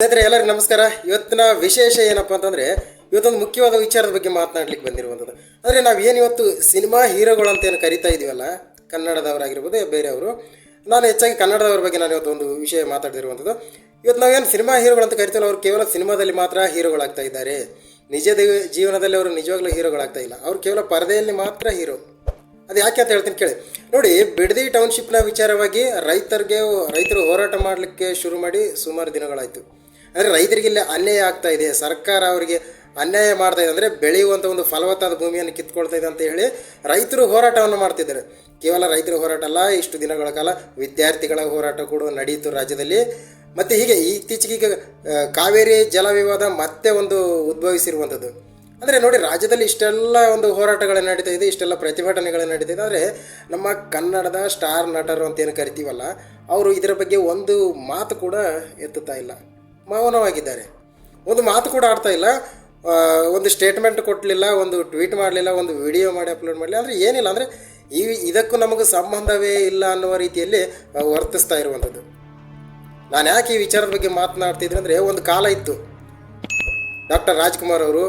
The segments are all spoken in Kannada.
ಸ್ನೇಹಿತರೆ ಎಲ್ಲರಿಗೂ ನಮಸ್ಕಾರ. ಇವತ್ತಿನ ವಿಶೇಷ ಏನಪ್ಪ ಅಂತಂದರೆ ಇವತ್ತೊಂದು ಮುಖ್ಯವಾದ ವಿಚಾರದ ಬಗ್ಗೆ ಮಾತನಾಡ್ಲಿಕ್ಕೆ ಬಂದಿರುವಂಥದ್ದು. ಅಂದರೆ ನಾವು ಏನು ಇವತ್ತು ಸಿನಿಮಾ ಹೀರೋಗಳು ಅಂತ ಏನು ಕರಿತಾ ಇದೀವಲ್ಲ, ಕನ್ನಡದವರಾಗಿರ್ಬೋದು ಬೇರೆಯವರು, ನಾನು ಹೆಚ್ಚಾಗಿ ಕನ್ನಡದವ್ರ ಬಗ್ಗೆ ನಾನು ಇವತ್ತು ಒಂದು ವಿಷಯ ಮಾತಾಡ್ತಿರುವಂಥದ್ದು. ಇವತ್ತು ನಾವೇನು ಸಿನಿಮಾ ಹೀರೋಗಳು ಅಂತ ಕರಿತೀವಲ್ಲ, ಅವರು ಕೇವಲ ಸಿನಿಮಾದಲ್ಲಿ ಮಾತ್ರ ಹೀರೋಗಳಾಗ್ತಾ ಇದ್ದಾರೆ. ನಿಜ ಜೀವನದಲ್ಲಿ ಅವರು ನಿಜವಾಗ್ಲೂ ಹೀರೋಗಳಾಗ್ತಾ ಇಲ್ಲ. ಅವರು ಕೇವಲ ಪರದೆಯಲ್ಲಿ ಮಾತ್ರ ಹೀರೋ. ಅದು ಯಾಕೆ ಅಂತ ಹೇಳ್ತೀನಿ ಕೇಳಿ. ನೋಡಿ, ಬಿಡದಿ ಟೌನ್ಶಿಪ್ನ ವಿಚಾರವಾಗಿ ರೈತರು ಹೋರಾಟ ಮಾಡಲಿಕ್ಕೆ ಶುರು ಮಾಡಿ ಸುಮಾರು ದಿನಗಳಾಯಿತು. ಅಂದರೆ ರೈತರಿಗೆ ಇಲ್ಲಿ ಅನ್ಯಾಯ ಆಗ್ತಾ ಇದೆ, ಸರ್ಕಾರ ಅವರಿಗೆ ಅನ್ಯಾಯ ಮಾಡ್ತಾ ಇದೆ, ಅಂದರೆ ಬೆಳೆಯುವಂಥ ಒಂದು ಫಲವತ್ತಾದ ಭೂಮಿಯನ್ನು ಕಿತ್ಕೊಳ್ತಾ ಇದೆ ಅಂತ ಹೇಳಿ ರೈತರು ಹೋರಾಟವನ್ನು ಮಾಡ್ತಿದ್ದಾರೆ. ಕೇವಲ ರೈತರ ಹೋರಾಟ ಅಲ್ಲ, ಇಷ್ಟು ದಿನಗಳ ಕಾಲ ವಿದ್ಯಾರ್ಥಿಗಳ ಹೋರಾಟ ಕೂಡ ನಡೆಯಿತು ರಾಜ್ಯದಲ್ಲಿ. ಮತ್ತು ಹೀಗೆ ಇತ್ತೀಚೆಗೆ ಕಾವೇರಿ ಜಲ ವಿವಾದ ಮತ್ತೆ ಒಂದು ಉದ್ಭವಿಸಿರುವಂಥದ್ದು. ಅಂದರೆ ನೋಡಿ, ರಾಜ್ಯದಲ್ಲಿ ಇಷ್ಟೆಲ್ಲ ಒಂದು ಹೋರಾಟಗಳು ನಡೀತಾ ಇದೆ, ಇಷ್ಟೆಲ್ಲ ಪ್ರತಿಭಟನೆಗಳು ನಡೀತಾ ಇದೆ. ಆದರೆ ನಮ್ಮ ಕನ್ನಡದ ಸ್ಟಾರ್ ನಟರು ಅಂತೇನು ಕರಿತೀವಲ್ಲ, ಅವರು ಇದರ ಬಗ್ಗೆ ಒಂದು ಮಾತು ಕೂಡ ಎತ್ತುತ್ತಾ ಇಲ್ಲ, ಮೌನವಾಗಿದ್ದಾರೆ. ಒಂದು ಮಾತು ಕೂಡ ಆಡ್ತಾ ಇಲ್ಲ, ಒಂದು ಸ್ಟೇಟ್ಮೆಂಟ್ ಕೊಡಲಿಲ್ಲ, ಒಂದು ಟ್ವೀಟ್ ಮಾಡಲಿಲ್ಲ, ಒಂದು ವಿಡಿಯೋ ಮಾಡಿ ಅಪ್ಲೋಡ್ ಮಾಡಲಿಲ್ಲ. ಅಂದರೆ ಏನಿಲ್ಲ, ಅಂದರೆ ಇದಕ್ಕೂ ನಮಗೆ ಸಂಬಂಧವೇ ಇಲ್ಲ ಅನ್ನುವ ರೀತಿಯಲ್ಲಿ ವರ್ತಿಸ್ತಾ ಇರುವಂಥದ್ದು. ನಾನು ಯಾಕೆ ಈ ವಿಚಾರದ ಬಗ್ಗೆ ಮಾತನಾಡ್ತಿದ್ರೆ ಅಂದರೆ, ಒಂದು ಕಾಲ ಇತ್ತು, ಡಾಕ್ಟರ್ ರಾಜ್ಕುಮಾರ್ ಅವರು,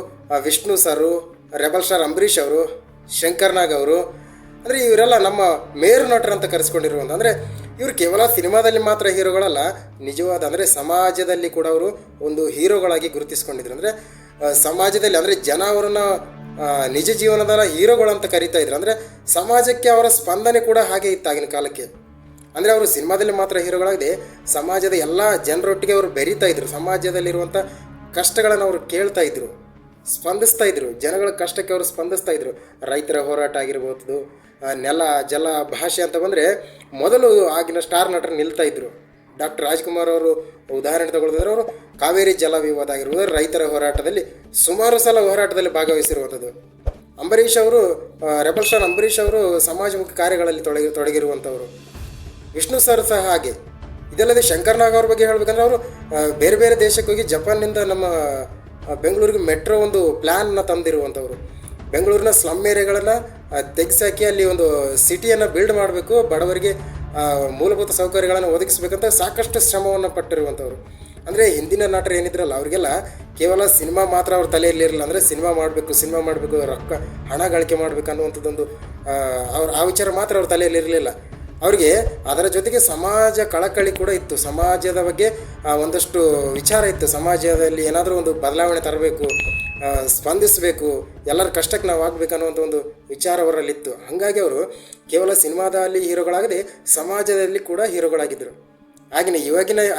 ವಿಷ್ಣು ಸರು, ರೆಬಲ್ ಸ್ಟಾರ್ ಅಂಬರೀಷ್ ಅವರು, ಶಂಕರ್ ನಾಗ್ ಅವರು, ಅಂದರೆ ಇವರೆಲ್ಲ ನಮ್ಮ ಮೇರು ನಟರು ಅಂತ ಕರೆಸ್ಕೊಂಡಿರುವಂಥ. ಅಂದರೆ ಇವರು ಕೇವಲ ಸಿನಿಮಾದಲ್ಲಿ ಮಾತ್ರ ಹೀರೋಗಳಲ್ಲ, ನಿಜವಾದ ಅಂದರೆ ಸಮಾಜದಲ್ಲಿ ಕೂಡ ಅವರು ಒಂದು ಹೀರೋಗಳಾಗಿ ಗುರುತಿಸ್ಕೊಂಡಿದ್ರು. ಅಂದರೆ ಸಮಾಜದಲ್ಲಿ ಅಂದರೆ ಜನ ಅವರನ್ನು ನಿಜ ಜೀವನದ ಹೀರೋಗಳು ಅಂತ ಕರೀತಾ ಇದ್ರು. ಅಂದರೆ ಸಮಾಜಕ್ಕೆ ಅವರ ಸ್ಪಂದನೆ ಕೂಡ ಹಾಗೆ ಇತ್ತು ಆಗಿನ ಕಾಲಕ್ಕೆ. ಅಂದರೆ ಅವರು ಸಿನಿಮಾದಲ್ಲಿ ಮಾತ್ರ ಹೀರೋಗಳಾಗದೆ ಸಮಾಜದ ಎಲ್ಲ ಜನರೊಟ್ಟಿಗೆ ಅವರು ಬೆರೀತಾ ಇದ್ರು. ಸಮಾಜದಲ್ಲಿರುವಂಥ ಕಷ್ಟಗಳನ್ನು ಅವರು ಕೇಳ್ತಾ ಇದ್ರು, ಸ್ಪಂದಿಸ್ತಾ ಇದ್ರು. ಜನಗಳ ಕಷ್ಟಕ್ಕೆ ಅವರು ಸ್ಪಂದಿಸ್ತಾ ಇದ್ರು. ರೈತರ ಹೋರಾಟ ಆಗಿರ್ಬೋದು, ನೆಲ ಜಲ ಭಾಷೆ ಅಂತ ಬಂದರೆ ಮೊದಲು ಆಗಿನ ಸ್ಟಾರ್ ನಟರು ನಿಲ್ತಾ ಇದ್ದರು. ಡಾಕ್ಟರ್ ರಾಜ್ಕುಮಾರ್ ಅವರು ಉದಾಹರಣೆ ತಗೊಳ್ತಿದ್ರೆ, ಅವರು ಕಾವೇರಿ ಜಲ ವಿವಾದ ಆಗಿರ್ಬೋದು, ರೈತರ ಹೋರಾಟದಲ್ಲಿ ಸುಮಾರು ಸಲ ಹೋರಾಟದಲ್ಲಿ ಭಾಗವಹಿಸಿರುವಂಥದ್ದು. ಅಂಬರೀಷ್ ಅವರು, ರೆಬಲ್ ಸ್ಟಾರ್ ಅಂಬರೀಷ್ ಅವರು ಸಮಾಜಮುಖಿ ಕಾರ್ಯಗಳಲ್ಲಿ ತೊಡಗಿರುವಂಥವರು. ವಿಷ್ಣು ಸರ್ ಸಹ ಹಾಗೆ. ಇದಲ್ಲದೆ ಶಂಕರ್ ನಾಗ್ ಅವ್ರ ಬಗ್ಗೆ ಹೇಳಬೇಕಂದ್ರೆ, ಅವರು ಬೇರೆ ಬೇರೆ ದೇಶಕ್ಕೆ ಹೋಗಿ ಜಪಾನ್ನಿಂದ ನಮ್ಮ ಬೆಂಗಳೂರಿಗೆ ಮೆಟ್ರೋ ಒಂದು ಪ್ಲ್ಯಾನ್ನ ತಂದಿರುವಂಥವ್ರು. ಬೆಂಗಳೂರಿನ ಸ್ಲಮ್ ಏರಿಯಾಗಳನ್ನು ತೆಗೆಸಾಕಿ ಅಲ್ಲಿ ಒಂದು ಸಿಟಿಯನ್ನು ಬಿಲ್ಡ್ ಮಾಡಬೇಕು, ಬಡವರಿಗೆ ಮೂಲಭೂತ ಸೌಕರ್ಯಗಳನ್ನು ಒದಗಿಸಬೇಕಂತ ಸಾಕಷ್ಟು ಶ್ರಮವನ್ನು ಪಟ್ಟಿರುವಂಥವ್ರು. ಅಂದರೆ ಹಿಂದಿನ ನಟರು ಏನಿದ್ರಲ್ಲ, ಅವರಿಗೆಲ್ಲ ಕೇವಲ ಸಿನಿಮಾ ಮಾತ್ರ ಅವ್ರ ತಲೆಯಲ್ಲಿರಲಿಲ್ಲ. ಅಂದರೆ ಸಿನಿಮಾ ಮಾಡಬೇಕು, ರೊಕ್ಕ ಹಣ ಗಳಿಕೆ ಮಾಡಬೇಕು ಅನ್ನುವಂಥದ್ದೊಂದು ಆ ವಿಚಾರ ಮಾತ್ರ ಅವ್ರ ತಲೆಯಲ್ಲಿರಲಿಲ್ಲ. ಅವರಿಗೆ ಅದರ ಜೊತೆಗೆ ಸಮಾಜ ಕಳಕಳಿ ಕೂಡ ಇತ್ತು. ಸಮಾಜದ ಬಗ್ಗೆ ಒಂದಷ್ಟು ವಿಚಾರ ಇತ್ತು. ಸಮಾಜದಲ್ಲಿ ಏನಾದರೂ ಒಂದು ಬದಲಾವಣೆ ತರಬೇಕು, ಸ್ಪಂದಿಸಬೇಕು, ಎಲ್ಲರ ಕಷ್ಟಕ್ಕೆ ನಾವು ಆಗಬೇಕು ಅನ್ನುವಂಥ ಒಂದು ವಿಚಾರ ಅವರಲ್ಲಿತ್ತು. ಹಾಗಾಗಿ ಅವರು ಕೇವಲ ಸಿನಿಮಾದಲ್ಲಿ ಹೀರೋಗಳಾಗದೆ ಸಮಾಜದಲ್ಲಿ ಕೂಡ ಹೀರೋಗಳಾಗಿದ್ದರು.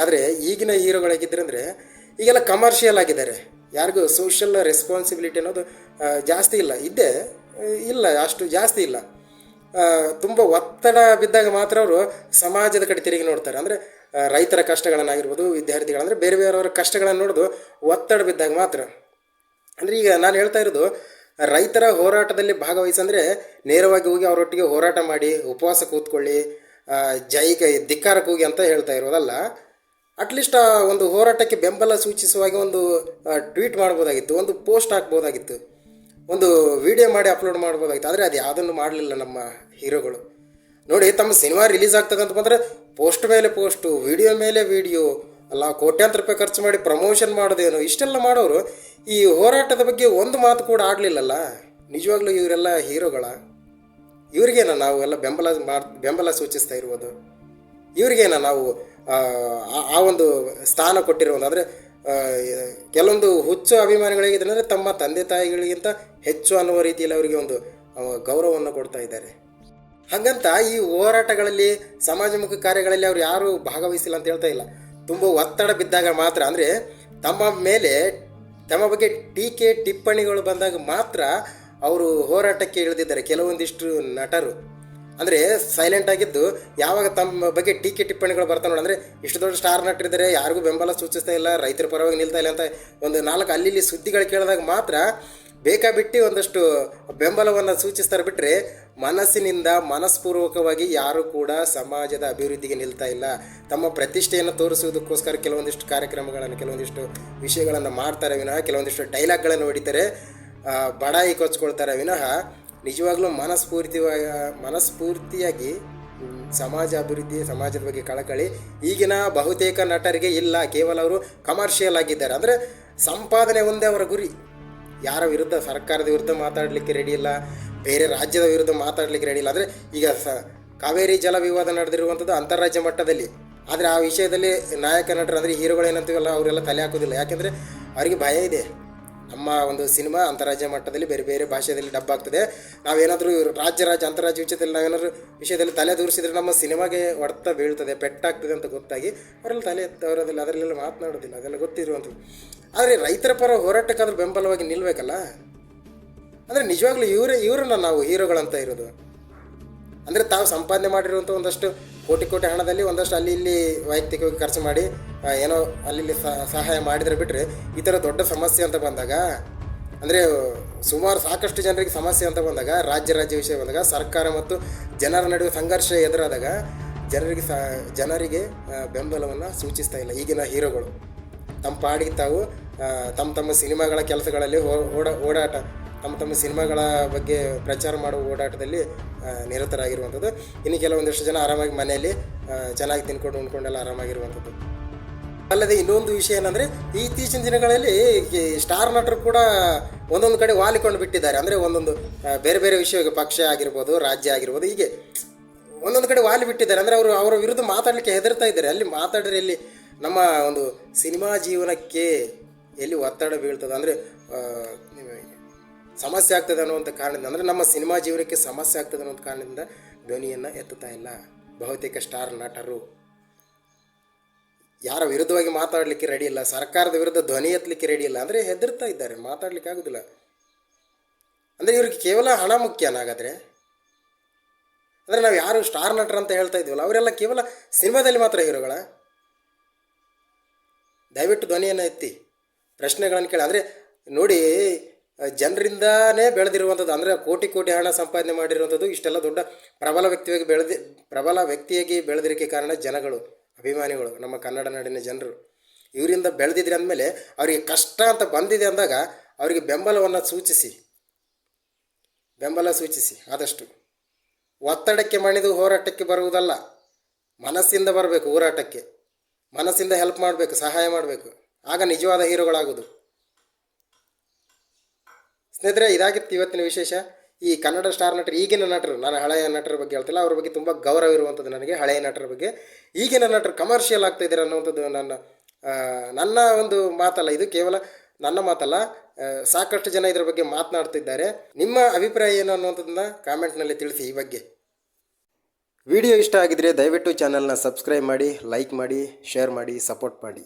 ಆದರೆ ಈಗಿನ ಹೀರೋಗಳಾಗಿದ್ದರು ಅಂದರೆ ಈಗೆಲ್ಲ ಕಮರ್ಷಿಯಲ್ ಆಗಿದ್ದಾರೆ. ಯಾರಿಗೂ ಸೋಷಿಯಲ್ ರೆಸ್ಪಾನ್ಸಿಬಿಲಿಟಿ ಅನ್ನೋದು ಜಾಸ್ತಿ ಇಲ್ಲ, ಅಷ್ಟು ಜಾಸ್ತಿ ಇಲ್ಲ. ತುಂಬ ಒತ್ತಡ ಬಿದ್ದಾಗ ಮಾತ್ರ ಅವರು ಸಮಾಜದ ಕಡೆ ತಿರುಗಿ ನೋಡ್ತಾರೆ. ಅಂದರೆ ರೈತರ ಕಷ್ಟಗಳನ್ನಾಗಿರ್ಬೋದು, ವಿದ್ಯಾರ್ಥಿಗಳಂದರೆ ಬೇರೆ ಬೇರೆಯವರ ಕಷ್ಟಗಳನ್ನು ನೋಡೋದು ಒತ್ತಡ ಬಿದ್ದಾಗ ಮಾತ್ರ. ಅಂದರೆ ಈಗ ನಾನು ಹೇಳ್ತಾ ಇರೋದು, ರೈತರ ಹೋರಾಟದಲ್ಲಿ ಭಾಗವಹಿಸಂದರೆ ನೇರವಾಗಿ ಹೋಗಿ ಅವರೊಟ್ಟಿಗೆ ಹೋರಾಟ ಮಾಡಿ ಉಪವಾಸ ಕೂತ್ಕೊಳ್ಳಿ, ಧಿಕ್ಕಾರಕ್ಕೆ ಹೋಗಿ ಅಂತ ಹೇಳ್ತಾ ಇರೋದಲ್ಲ. ಅಟ್ಲೀಸ್ಟ್ ಆ ಒಂದು ಹೋರಾಟಕ್ಕೆ ಬೆಂಬಲ ಸೂಚಿಸುವಾಗ ಒಂದು ಟ್ವೀಟ್ ಮಾಡ್ಬೋದಾಗಿತ್ತು, ಒಂದು ಪೋಸ್ಟ್ ಹಾಕ್ಬೋದಾಗಿತ್ತು, ಒಂದು ವಿಡಿಯೋ ಮಾಡಿ ಅಪ್ಲೋಡ್ ಮಾಡ್ಬೋದಾಗಿತ್ತು. ಆದರೆ ಅದು ಯಾವುದನ್ನು ಮಾಡಲಿಲ್ಲ ನಮ್ಮ ಹೀರೋಗಳು. ನೋಡಿ, ತಮ್ಮ ಸಿನಿಮಾ ರಿಲೀಸ್ ಆಗ್ತದಂತ ಬಂದರೆ ಪೋಸ್ಟ್ ಮೇಲೆ ಪೋಸ್ಟು, ವಿಡಿಯೋ ಮೇಲೆ ವಿಡಿಯೋ ಅಲ್ಲ, ಕೋಟ್ಯಾಂತರ ರೂಪಾಯಿ ಖರ್ಚು ಮಾಡಿ ಪ್ರಮೋಷನ್ ಮಾಡೋದೇನು, ಇಷ್ಟೆಲ್ಲ ಮಾಡೋರು ಈ ಹೋರಾಟದ ಬಗ್ಗೆ ಒಂದು ಮಾತು ಕೂಡ ಆಡಲಿಲ್ಲಲ್ಲ. ನಿಜವಾಗ್ಲೂ ಇವರೆಲ್ಲ ಹೀರೋಗಳ? ಇವ್ರಿಗೇನ ನಾವು ಎಲ್ಲ ಬೆಂಬಲ ಸೂಚಿಸ್ತಾ ಇರುವುದು? ಇವ್ರಿಗೇನ ನಾವು ಆ ಒಂದು ಸ್ಥಾನ ಕೊಟ್ಟಿರುವುದು? ಅಂದರೆ ಕೆಲವೊಂದು ಹುಚ್ಚು ಅಭಿಮಾನಿಗಳಿಗಿದ್ರೆ ತಮ್ಮ ತಂದೆ ತಾಯಿಗಳಿಗಿಂತ ಹೆಚ್ಚು ಅನ್ನುವ ರೀತಿಯಲ್ಲಿ ಅವರಿಗೆ ಒಂದು ಗೌರವವನ್ನು ಕೊಡ್ತಾ ಇದ್ದಾರೆ. ಹಾಗಂತ ಈ ಹೋರಾಟಗಳಲ್ಲಿ, ಸಮಾಜಮುಖಿ ಕಾರ್ಯಗಳಲ್ಲಿ ಅವರು ಯಾರೂ ಭಾಗವಹಿಸಿಲ್ಲ ಅಂತ ಹೇಳ್ತಾ ಇಲ್ಲ. ತುಂಬ ಒತ್ತಡ ಬಿದ್ದಾಗ ಮಾತ್ರ, ಅಂದರೆ ತಮ್ಮ ಬಗ್ಗೆ ಟೀಕೆ ಟಿಪ್ಪಣಿಗಳು ಬಂದಾಗ ಮಾತ್ರ ಅವರು ಹೋರಾಟಕ್ಕೆ ಇಳಿದಿದ್ದಾರೆ. ಕೆಲವೊಂದಿಷ್ಟು ನಟರು ಅಂದರೆ ಸೈಲೆಂಟ್ ಆಗಿದ್ದು, ಯಾವಾಗ ತಮ್ಮ ಬಗ್ಗೆ ಟೀಕೆ ಟಿಪ್ಪಣಿಗಳು ಬರ್ತಾವೆ ನೋಡಿ, ಅಂದರೆ ಇಷ್ಟು ದೊಡ್ಡ ಸ್ಟಾರ್ ನಟರಿದ್ದಾರೆ, ಯಾರಿಗೂ ಬೆಂಬಲ ಸೂಚಿಸ್ತಾ ಇಲ್ಲ, ರೈತರ ಪರವಾಗಿ ನಿಲ್ತಾ ಇಲ್ಲ ಅಂತ ಒಂದು 4 ಅಲ್ಲಿ ಸುದ್ದಿಗಳು ಕೇಳಿದಾಗ ಮಾತ್ರ ಬೇಕಾಬಿಟ್ಟು ಒಂದಷ್ಟು ಬೆಂಬಲವನ್ನು ಸೂಚಿಸ್ತಾರೆ. ಬಿಟ್ಟರೆ ಮನಸ್ಪೂರ್ವಕವಾಗಿ ಯಾರೂ ಕೂಡ ಸಮಾಜದ ಅಭಿವೃದ್ಧಿಗೆ ನಿಲ್ತಾ ಇಲ್ಲ. ತಮ್ಮ ಪ್ರತಿಷ್ಠೆಯನ್ನು ತೋರಿಸುವುದಕ್ಕೋಸ್ಕರ ಕೆಲವೊಂದಿಷ್ಟು ಕಾರ್ಯಕ್ರಮಗಳನ್ನು, ಕೆಲವೊಂದಿಷ್ಟು ವಿಷಯಗಳನ್ನು ಮಾಡ್ತಾರೆ ವಿನಃ, ಕೆಲವೊಂದಿಷ್ಟು ಡೈಲಾಗ್ಗಳನ್ನು ಹೊಡಿತಾರೆ, ಬಡಾಯಿ ಕೊಚ್ಕೊಳ್ತಾರೆ ವಿನಃ ನಿಜವಾಗ್ಲೂ ಮನಸ್ಫೂರ್ತಿಯಾಗಿ ಸಮಾಜ ಅಭಿವೃದ್ಧಿ, ಸಮಾಜದ ಬಗ್ಗೆ ಕಳಕಳಿ ಈಗಿನ ಬಹುತೇಕ ನಟರಿಗೆ ಇಲ್ಲ. ಕೇವಲ ಅವರು ಕಮರ್ಷಿಯಲ್ ಆಗಿದ್ದಾರೆ. ಅಂದರೆ ಸಂಪಾದನೆ ಒಂದೇ ಅವರ ಗುರಿ. ಯಾರ ವಿರುದ್ಧ, ಸರ್ಕಾರದ ವಿರುದ್ಧ ಮಾತಾಡಲಿಕ್ಕೆ ರೆಡಿ ಇಲ್ಲ, ಬೇರೆ ರಾಜ್ಯದ ವಿರುದ್ಧ ಮಾತಾಡಲಿಕ್ಕೆ ರೆಡಿ ಇಲ್ಲ. ಅಂದರೆ ಈಗ ಕಾವೇರಿ ಜಲ ವಿವಾದ ನಡೆದಿರುವಂಥದ್ದು ಅಂತಾರಾಜ್ಯ ಮಟ್ಟದಲ್ಲಿ. ಆದರೆ ಆ ವಿಷಯದಲ್ಲಿ ನಾಯಕ ನಟರು ಅಂದರೆ ಹೀರೋಗಳೇನಂತೀವಲ್ಲ ಅವರೆಲ್ಲ ತಲೆ ಹಾಕೋದಿಲ್ಲ. ಯಾಕೆಂದರೆ ಅವರಿಗೆ ಭಯ ಇದೆ, ನಮ್ಮ ಒಂದು ಸಿನಿಮಾ ಅಂತಾರಾಜ್ಯ ಮಟ್ಟದಲ್ಲಿ ಬೇರೆ ಬೇರೆ ಭಾಷೆಯಲ್ಲಿ ಡಬ್ ಆಗ್ತದೆ, ನಾವೇನಾದರೂ ರಾಜ್ಯ ಅಂತಾರಾಜ್ಯ ವಿಷಯದಲ್ಲಿ ನಾವೇನಾದರೂ ವಿಷಯದಲ್ಲಿ ತಲೆ ದೂರಿಸಿದ್ರೆ ನಮ್ಮ ಸಿನಿಮಾಗೆ ಹೊಡೆತ ಬೀಳ್ತದೆ, ಪೆಟ್ಟಾಗ್ತದೆ ಅಂತ ಗೊತ್ತಾಗಿ ಅವರೆಲ್ಲ ತಲೆ ಎತ್ತವರದಲ್ಲಿ ಅದರಲ್ಲೆಲ್ಲ ಮಾತನಾಡೋದಿಲ್ಲ. ಅದೆಲ್ಲ ಗೊತ್ತಿರುವಂಥದ್ದು. ಆದರೆ ರೈತರ ಪರ ಹೋರಾಟಕ್ಕಾದ್ರೂ ಬೆಂಬಲವಾಗಿ ನಿಲ್ಲಬೇಕಲ್ಲ. ಅಂದರೆ ನಿಜವಾಗ್ಲೂ ಇವರನ್ನ ನಾವು ಹೀರೋಗಳಂತ ಇರೋದು. ಅಂದರೆ ತಾವು ಸಂಪಾದನೆ ಮಾಡಿರುವಂಥ ಒಂದಷ್ಟು ಕೋಟಿ ಹಣದಲ್ಲಿ ಒಂದಷ್ಟು ಅಲ್ಲಿ ಇಲ್ಲಿ ವೈಯಕ್ತಿಕವಾಗಿ ಖರ್ಚು ಮಾಡಿ ಏನೋ ಅಲ್ಲಿ ಸಹಾಯ ಮಾಡಿದರೆ ಬಿಟ್ಟರೆ, ಈ ಥರ ದೊಡ್ಡ ಸಮಸ್ಯೆ ಅಂತ ಬಂದಾಗ, ಅಂದರೆ ಸುಮಾರು ಸಾಕಷ್ಟು ಜನರಿಗೆ ಸಮಸ್ಯೆ ಅಂತ ಬಂದಾಗ, ರಾಜ್ಯ ವಿಷಯ ಬಂದಾಗ, ಸರ್ಕಾರ ಮತ್ತು ಜನರ ನಡುವೆ ಸಂಘರ್ಷ ಎದುರಾದಾಗ ಜನರಿಗೆ ಬೆಂಬಲವನ್ನು ಸೂಚಿಸ್ತಾ ಇಲ್ಲ ಈಗಿನ ಹೀರೋಗಳು. ತಮ್ಮ ಪಾಡಿಗೆ ತಾವು ತಮ್ಮ ಸಿನಿಮಾಗಳ ಕೆಲಸಗಳಲ್ಲಿ ಓಡಾಟ, ತಮ್ಮ ಸಿನಿಮಾಗಳ ಬಗ್ಗೆ ಪ್ರಚಾರ ಮಾಡುವ ಓಡಾಟದಲ್ಲಿ ನಿರತರಾಗಿರುವಂಥದ್ದು. ಇನ್ನು ಕೆಲವೊಂದಿಷ್ಟು ಜನ ಆರಾಮಾಗಿ ಮನೆಯಲ್ಲಿ ಚೆನ್ನಾಗಿ ತಿನ್ಕೊಂಡು ಉಣ್ಕೊಂಡೆಲ್ಲ ಆರಾಮಾಗಿರುವಂಥದ್ದು. ಅಲ್ಲದೆ ಇನ್ನೊಂದು ವಿಷಯ ಏನಂದರೆ, ಇತ್ತೀಚಿನ ದಿನಗಳಲ್ಲಿ ಸ್ಟಾರ್ ನಟರು ಕೂಡ ಒಂದೊಂದು ಕಡೆ ವಾಲಿಕೊಂಡು ಬಿಟ್ಟಿದ್ದಾರೆ. ಅಂದರೆ ಒಂದೊಂದು ಬೇರೆ ಬೇರೆ ವಿಷಯ, ಪಕ್ಷ ಆಗಿರ್ಬೋದು, ರಾಜ್ಯ ಆಗಿರ್ಬೋದು, ಹೀಗೆ ಒಂದೊಂದು ಕಡೆ ವಾಲಿ ಬಿಟ್ಟಿದ್ದಾರೆ. ಅಂದರೆ ಅವರ ವಿರುದ್ಧ ಮಾತಾಡಲಿಕ್ಕೆ ಹೆದರ್ತಾ ಇದ್ದಾರೆ. ಅಲ್ಲಿ ಮಾತಾಡಿದ್ರೆ ಎಲ್ಲಿ ನಮ್ಮ ಒಂದು ಸಿನಿಮಾ ಜೀವನಕ್ಕೆ ಎಲ್ಲಿ ಒತ್ತಡ ಬೀಳ್ತದೆ, ಅಂದರೆ ಸಮಸ್ಯೆ ಆಗ್ತದೆ ಅನ್ನುವಂಥ ಕಾರಣದಿಂದ, ಅಂದರೆ ನಮ್ಮ ಸಿನಿಮಾ ಜೀವನಕ್ಕೆ ಸಮಸ್ಯೆ ಆಗ್ತದೆ ಅನ್ನೋಂಥ ಕಾರಣದಿಂದ ಧ್ವನಿಯನ್ನು ಎತ್ತುತ್ತಾ ಇಲ್ಲ ಬಹುತೇಕ ಸ್ಟಾರ್ ನಟರು. ಯಾರ ವಿರುದ್ಧವಾಗಿ ಮಾತಾಡಲಿಕ್ಕೆ ರೆಡಿ ಇಲ್ಲ, ಸರ್ಕಾರದ ವಿರುದ್ಧ ಧ್ವನಿ ಎತ್ತಲಿಕ್ಕೆ ರೆಡಿ ಇಲ್ಲ. ಅಂದರೆ ಹೆದರ್ತಾ ಇದ್ದಾರೆ, ಮಾತಾಡಲಿಕ್ಕೆ ಆಗೋದಿಲ್ಲ. ಅಂದರೆ ಇವ್ರಿಗೆ ಕೇವಲ ಹಣ ಮುಖ್ಯನಾಗಾದರೆ. ಅಂದರೆ ನಾವು ಯಾರು ಸ್ಟಾರ್ ನಟರು ಅಂತ ಹೇಳ್ತಾ ಇದ್ದೀವಲ್ಲ, ಅವರೆಲ್ಲ ಕೇವಲ ಸಿನಿಮಾದಲ್ಲಿ ಮಾತ್ರ ಹೀರೋಗಳ. ದಯವಿಟ್ಟು ಧ್ವನಿಯನ್ನು ಎತ್ತಿ ಪ್ರಶ್ನೆಗಳನ್ನು ಕೇಳಿ. ಅಂದರೆ ನೋಡಿ, ಜನರಿಂದಾನೇ ಬೆಳೆದಿರುವಂಥದ್ದು, ಅಂದರೆ ಕೋಟಿ ಹಣ ಸಂಪಾದನೆ ಮಾಡಿರುವಂಥದ್ದು, ಇಷ್ಟೆಲ್ಲ ದೊಡ್ಡ ಪ್ರಬಲ ವ್ಯಕ್ತಿಯಾಗಿ ಬೆಳೆದಿರೋಕ್ಕೆ ಕಾರಣ ಜನಗಳು, ಅಭಿಮಾನಿಗಳು, ನಮ್ಮ ಕನ್ನಡ ನಾಡಿನ ಜನರು. ಇವರಿಂದ ಬೆಳೆದಿದ್ರೆ ಅಂದಮೇಲೆ ಅವರಿಗೆ ಕಷ್ಟ ಅಂತ ಬಂದಿದೆ ಅಂದಾಗ ಅವರಿಗೆ ಬೆಂಬಲ ಸೂಚಿಸಿ ಆದಷ್ಟು ಒತ್ತಡಕ್ಕೆ ಮಣಿದು ಹೋರಾಟಕ್ಕೆ ಬರುವುದಲ್ಲ, ಮನಸ್ಸಿಂದ ಬರಬೇಕು ಹೋರಾಟಕ್ಕೆ, ಮನಸ್ಸಿಂದ ಹೆಲ್ಪ್ ಮಾಡಬೇಕು, ಸಹಾಯ ಮಾಡಬೇಕು. ಆಗ ನಿಜವಾದ ಹೀರೋಗಳಾಗೋದು. ಸ್ನೇಹಿತರೆ, ಇದಾಗಿತ್ತು ಇವತ್ತಿನ ವಿಶೇಷ. ಈ ಕನ್ನಡ ಸ್ಟಾರ್ ನಟರು, ಈಗಿನ ನಟರು, ನಾನು ಹಳೆಯ ನಟರ ಬಗ್ಗೆ ಹೇಳ್ತಿಲ್ಲ, ಅವ್ರ ಬಗ್ಗೆ ತುಂಬ ಗೌರವ ಇರುವಂಥದ್ದು ನನಗೆ, ಹಳೆಯ ನಟರ ಬಗ್ಗೆ. ಈಗಿನ ನಟರು ಕಮರ್ಷಿಯಲ್ ಆಗ್ತಾಯಿದ್ದಾರೆ ಅನ್ನುವಂಥದ್ದು ನನ್ನ ಒಂದು ಮಾತಲ್ಲ, ಇದು ಕೇವಲ ನನ್ನ ಮಾತಲ್ಲ. ಸಾಕಷ್ಟು ಜನ ಇದರ ಬಗ್ಗೆ ಮಾತನಾಡ್ತಿದ್ದಾರೆ. ನಿಮ್ಮ ಅಭಿಪ್ರಾಯ ಏನು ಅನ್ನುವಂಥದ್ದನ್ನ ಕಾಮೆಂಟ್ನಲ್ಲಿ ತಿಳಿಸಿ. ಈ ಬಗ್ಗೆ ವಿಡಿಯೋ ಇಷ್ಟ ಆಗಿದ್ರೆ ದಯವಿಟ್ಟು ಚಾನಲ್ನ ಸಬ್ಸ್ಕ್ರೈಬ್ ಮಾಡಿ, ಲೈಕ್ ಮಾಡಿ, ಶೇರ್ ಮಾಡಿ, ಸಪೋರ್ಟ್ ಮಾಡಿ.